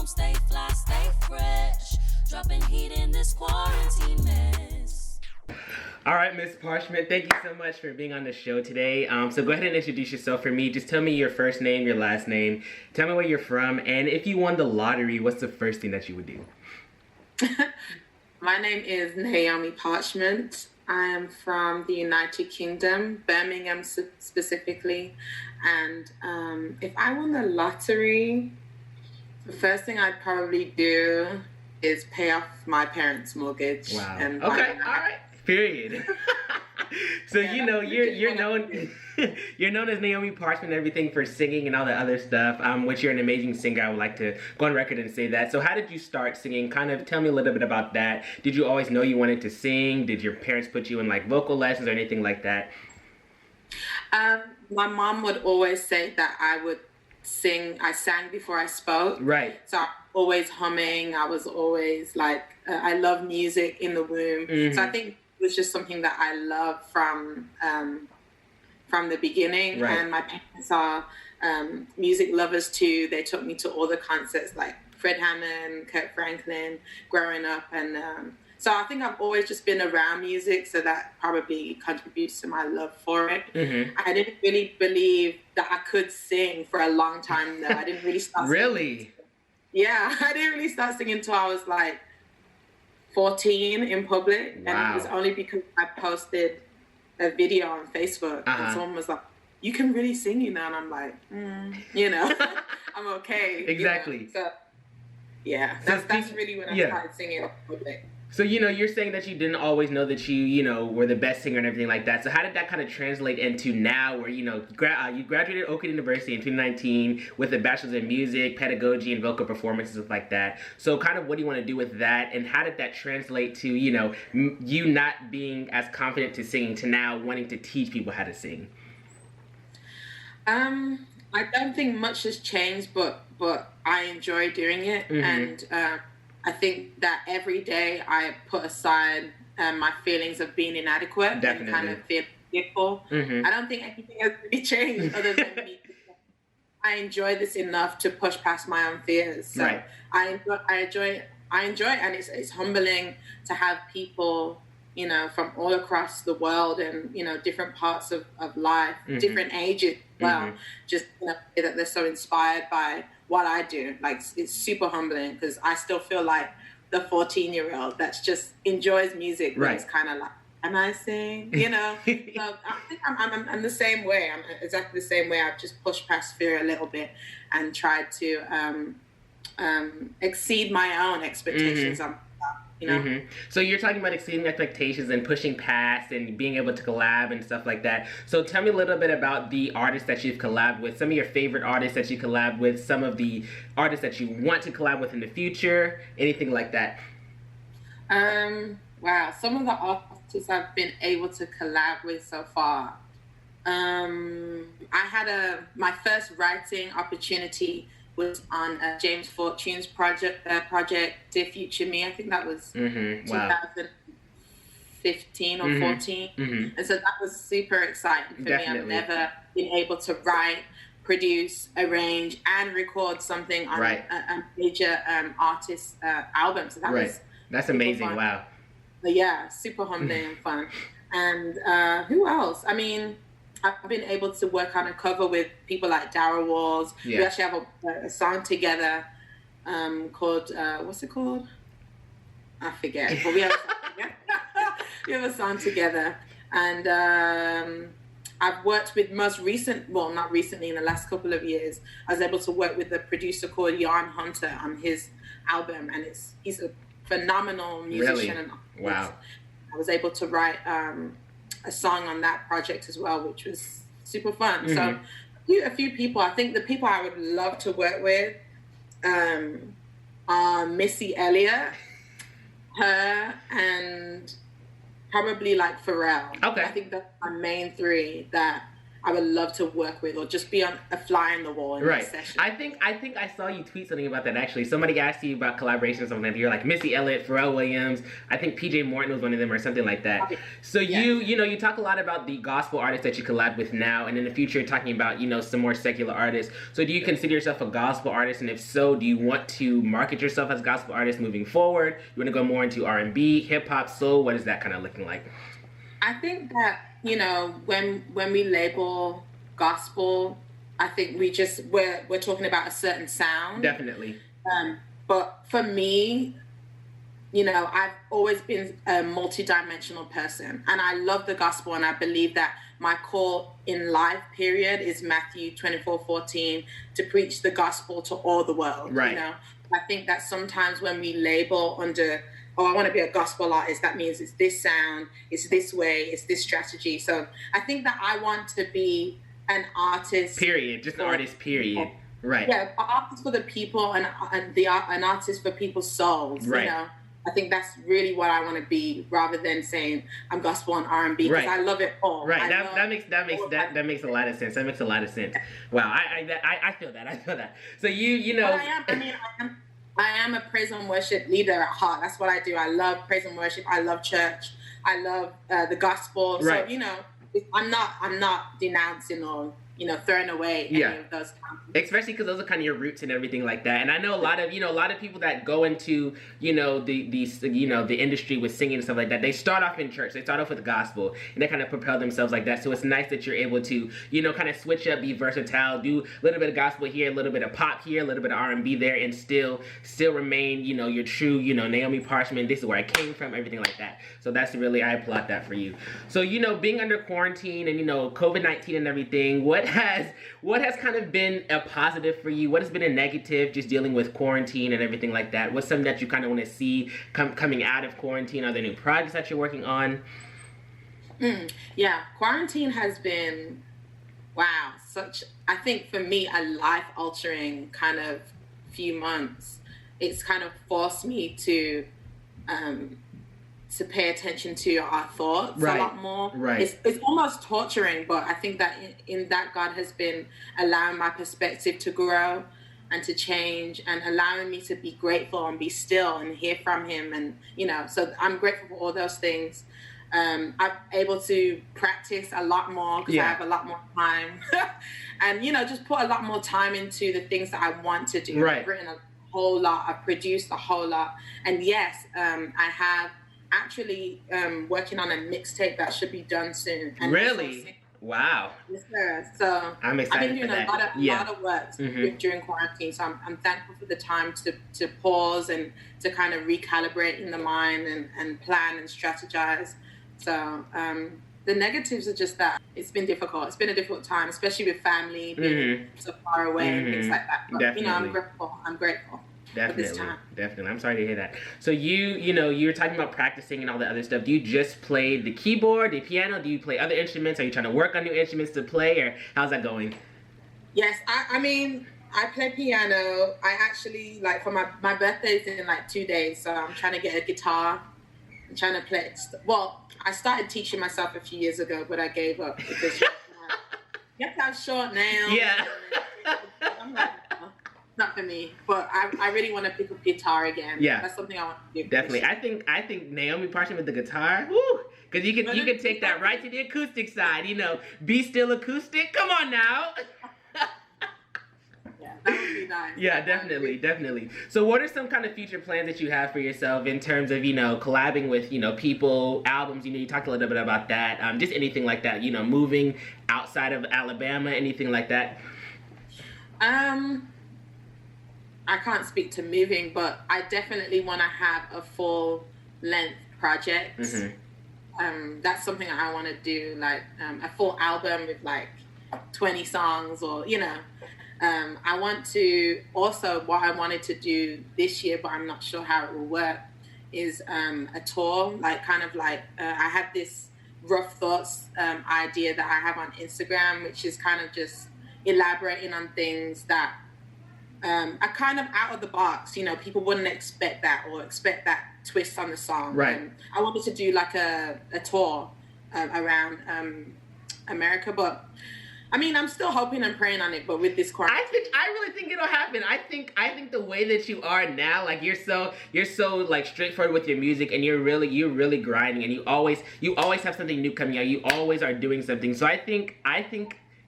stay fly, stay fresh. Dropping heat in this quarantine mess. All right, Miss Parchment, thank you so much for being on the show today. So go ahead and introduce yourself for me. Just tell me your first name, your last name. Tell me where you're from. And if you won the lottery, what's the first thing that you would do? My name is Naomi Parchment. I am from the United Kingdom, Birmingham specifically. And if I won the lottery, the first thing I'd probably do is pay off my parents' mortgage. Wow. And okay, all right. Period. So yeah, you're known you're known as Naomi Parchment and everything for singing and all the other stuff. Which you're an amazing singer. I would like to go on record and say that. So how did you start singing? Kind of tell me a little bit about that. Did you always know you wanted to sing? Did your parents put you in like vocal lessons or anything like that? My mom would always say that I would sing. I sang before I spoke. Right. So I was always humming. I was always like, I love music in the womb. Mm-hmm. So I think it was just something that I loved from the beginning. Right. And my parents are music lovers too. They took me to all the concerts like Fred Hammond, Kirk Franklin growing up. And so I think I've always just been around music. So that probably contributes to my love for it. Mm-hmm. I didn't really believe that I could sing for a long time though. I didn't really start Really? Yeah, I didn't really start singing until I was like 14 in public. Wow. And it was only because I posted a video on Facebook and someone was like, you can really sing, you know? And I'm like, I'm okay. Exactly. You know? So, yeah, that's really when I started singing in public. So, you're saying that you didn't always know that you were the best singer and everything like that. So how did that kind of translate into now where, you graduated Oak University in 2019 with a bachelor's in music, pedagogy, and vocal performance and stuff like that. So kind of what do you want to do with that? And how did that translate to, you not being as confident to singing to now wanting to teach people how to sing? I don't think much has changed, but I enjoy doing it. Mm-hmm. And I think that every day I put aside my feelings of being inadequate. Definitely. And kind of fearful. Mm-hmm. I don't think anything has really changed other than me. I enjoy this enough to push past my own fears. So right. I enjoy it, and it's humbling to have people, from all across the world and, different parts of life, mm-hmm. different ages as well, mm-hmm. just that they're so inspired by what I do. Like, it's super humbling because I still feel like the 14-year-old that just enjoys music, but it's kind of like, am I sing? So I think I'm the same way. I'm exactly the same way. I've just pushed past fear a little bit and tried to exceed my own expectations. Mm-hmm. Mm-hmm. So you're talking about exceeding expectations and pushing past and being able to collab and stuff like that. So tell me a little bit about the artists that you've collabed with, some of your favorite artists that you collabed with, some of the artists that you want to collab with in the future, anything like that. Wow, some of the artists I've been able to collab with so far. I had my first writing opportunity was on James Fortune's project, Dear Future Me. I think that was 2015 or 14. Mm-hmm. And so that was super exciting for Definitely. me. I've never been able to write, produce, arrange, and record something on a major artist album. So that was That's amazing. Fun. Wow. But yeah, super humbling and fun. And who else? I mean, I've been able to work on a cover with people like Darryl Walls. Yeah. We actually have a song together called, what's it called? I forget. But we have a song together. And I've worked with not recently, in the last couple of years, I was able to work with a producer called Jan Hunter on his album. And he's a phenomenal musician. Really? And wow. I was able to write a song on that project as well, which was super fun. Mm-hmm. So a few people. I think the people I would love to work with are Missy Elliott, her, and probably like Pharrell. Okay. I think that's my main three that I would love to work with, or just be on a fly in the wall in Right. this session. I think I saw you tweet something about that actually. Somebody asked you about collaborations or something. You're like Missy Elliott, Pharrell Williams. I think PJ Morton was one of them or something like that. So you talk a lot about the gospel artists that you collab with now, and in the future you're talking about, some more secular artists. So do you consider yourself a gospel artist, and if so, do you want to market yourself as a gospel artist moving forward? You want to go more into R&B, hip hop, soul? What is that kind of looking like? I think that, when we label gospel, I think we're talking about a certain sound. Definitely. But for me, I've always been a multidimensional person, and I love the gospel, and I believe that my call in life, period, is Matthew 24:14, to preach the gospel to all the world. Right. I think that sometimes when we label under, I want to be a gospel artist, that means it's this sound, it's this way, it's this strategy. So I think that I want to be an artist. Period. Just an artist, period. Right. Yeah, an artist for the people, and an artist for people's souls. Right. I think that's really what I want to be, rather than saying I'm gospel and R&B, because I love it all. Right. That makes a lot of sense. That makes a lot of sense. Wow. I feel that. I feel that. So I am a praise and worship leader at heart. That's what I do. I love praise and worship. I love church. I love the gospel. Right. So I'm not denouncing or throwing away any of those concepts. Especially because those are kind of your roots and everything like that. And I know a lot of people that go into the industry with singing and stuff like that. They start off in church. They start off with the gospel, and they kind of propel themselves like that. So it's nice that you're able to kind of switch up, be versatile, do a little bit of gospel here, a little bit of pop here, a little bit of R&B there, and still remain your true Naomi Parchment. This is where I came from, everything like that. So that's really, I applaud that for you. So being under quarantine and COVID-19 and everything, what has kind of been a positive for you? What has been a negative, just dealing with quarantine and everything like that? What's something that you kind of want to see coming out of quarantine? Are there new projects that you're working on? Yeah, quarantine has been, I think for me, a life-altering kind of few months. It's kind of forced me to pay attention to our thoughts a lot more. Right. It's almost torturing, but I think that in that God has been allowing my perspective to grow and to change, and allowing me to be grateful and be still and hear from him. And, so I'm grateful for all those things. I'm able to practice a lot more because I have a lot more time and, just put a lot more time into the things that I want to do. Right. I've written a whole lot. I've produced a whole lot. And yes, I have actually working on a mixtape that should be done soon. And really? Wow. Yes, sir. So I'm excited. I've been doing a lot of work during quarantine. So I'm thankful for the time to pause and to kind of recalibrate in the mind and plan and strategize. So the negatives are just that it's been difficult. It's been a difficult time, especially with family being so far away and things like that. But, I'm grateful. Definitely. I'm sorry to hear that. So you were talking about practicing and all the other stuff. Do you just play the keyboard, the piano? Do you play other instruments? Are you trying to work on new instruments to play, or how's that going? Yes, I play piano. I actually, for my birthday's in 2 days, so I'm trying to get a guitar. I'm trying to play. Well, I started teaching myself a few years ago, but I gave up because you have to have short nails. Yeah. I'm like, not for me, but I really want to pick up guitar again. Yeah, that's something I want to do. Definitely, I think Naomi Parchment with the guitar, woo, because you can take that right to the acoustic side. Be still acoustic. Come on now. Yeah, that would be nice. Yeah, definitely. So, what are some kind of future plans that you have for yourself in terms of collabing with people, albums? You talked a little bit about that. Just anything like that. Moving outside of Alabama, anything like that. I can't speak to moving, but I definitely want to have a full-length project. That's something I want to do, a full album with 20 songs, or I want to also, what I wanted to do this year, but I'm not sure how it will work, is a tour, I have this rough thoughts idea that I have on Instagram, which is kind of just elaborating on things that are kind of out of the box. People wouldn't expect that, or expect that twist on the song. Right. I wanted to do a tour around America, but I mean, I'm still hoping and praying on it, but with this quarantine, I really think it'll happen. I think the way that you are now, like you're so like straightforward with your music, and you're really grinding, and you always have something new coming out. You always are doing something. So I think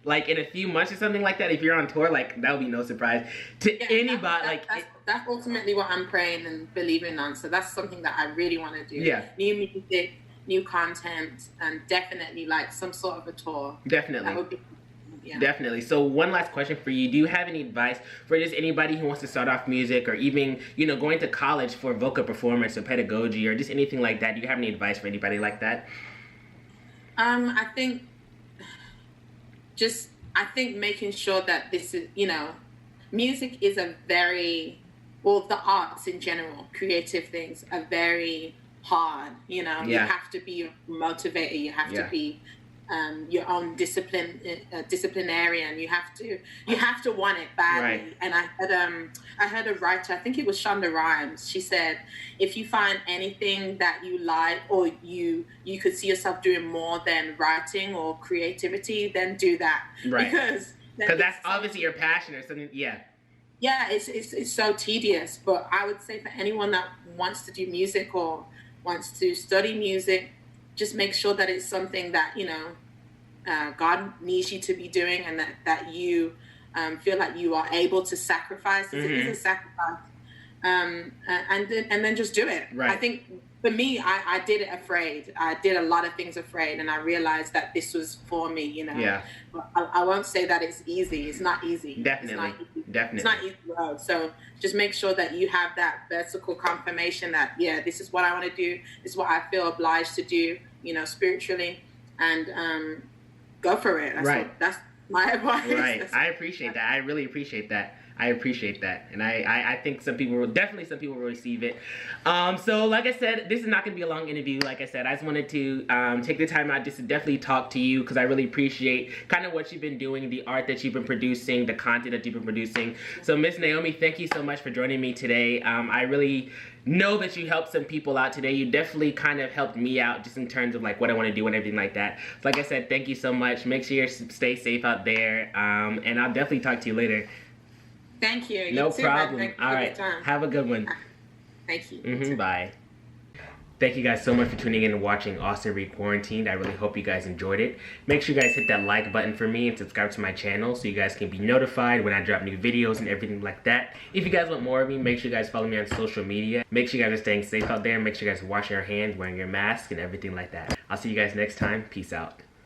like in a few months or something like that, if you're on tour, like that would be no surprise to anybody. That's ultimately what I'm praying and believing on. So that's something that I really want to do. Yeah. New music, new content, and definitely like some sort of a tour. Definitely. That would be, Definitely. So one last question for you. Do you have any advice for just anybody who wants to start off music, or even, you know, going to college for vocal performance or pedagogy or just anything like that? Do you have any advice for anybody like that? I think making sure that this is, you know, music is a very, well, the arts in general, creative things are very hard, you know. You have to be a motivator, you have to be your own disciplinarian. You have to want it badly. Right. And I heard a writer, I think it was Shonda Rhimes. She said, if you find anything that you like, or you could see yourself doing more than writing or creativity, then do that. Right. Because that's obviously your passion or something. Yeah, it's so tedious. But I would say for anyone that wants to do music or wants to study music, just make sure that it's something that, you know, God needs you to be doing, and that you feel like you are able to sacrifice. It is a sacrifice, and then just do it. Right. I think for me, I did it afraid. I did a lot of things afraid, and I realized that this was for me, you know. Yeah. But I won't say that it's easy. It's not easy. Definitely. It's not easy road. So just make sure that you have that vertical confirmation that, yeah, this is what I want to do. This is what I feel obliged to do, you know, spiritually, and go for it. That's my advice. Right. I appreciate that. I really appreciate that. And I think some people will receive it. So like I said, this is not going to be a long interview. Like I said, I just wanted to take the time out just to definitely talk to you, because I really appreciate kind of what you've been doing, the art that you've been producing, the content that you've been producing. So Miss Naomi, thank you so much for joining me today. I really know that you helped some people out today. You definitely kind of helped me out just in terms of like what I want to do and everything like that. So like I said, thank you so much. Make sure you stay safe out there, and I'll definitely talk to you later. Thank you. No problem. All right. Have a good one. Thank you. Bye. Thank you guys so much for tuning in and watching Austin Re-Quarantined. I really hope you guys enjoyed it. Make sure you guys hit that like button for me and subscribe to my channel so you guys can be notified when I drop new videos and everything like that. If you guys want more of me, make sure you guys follow me on social media. Make sure you guys are staying safe out there. Make sure you guys are washing your hands, wearing your mask, and everything like that. I'll see you guys next time. Peace out.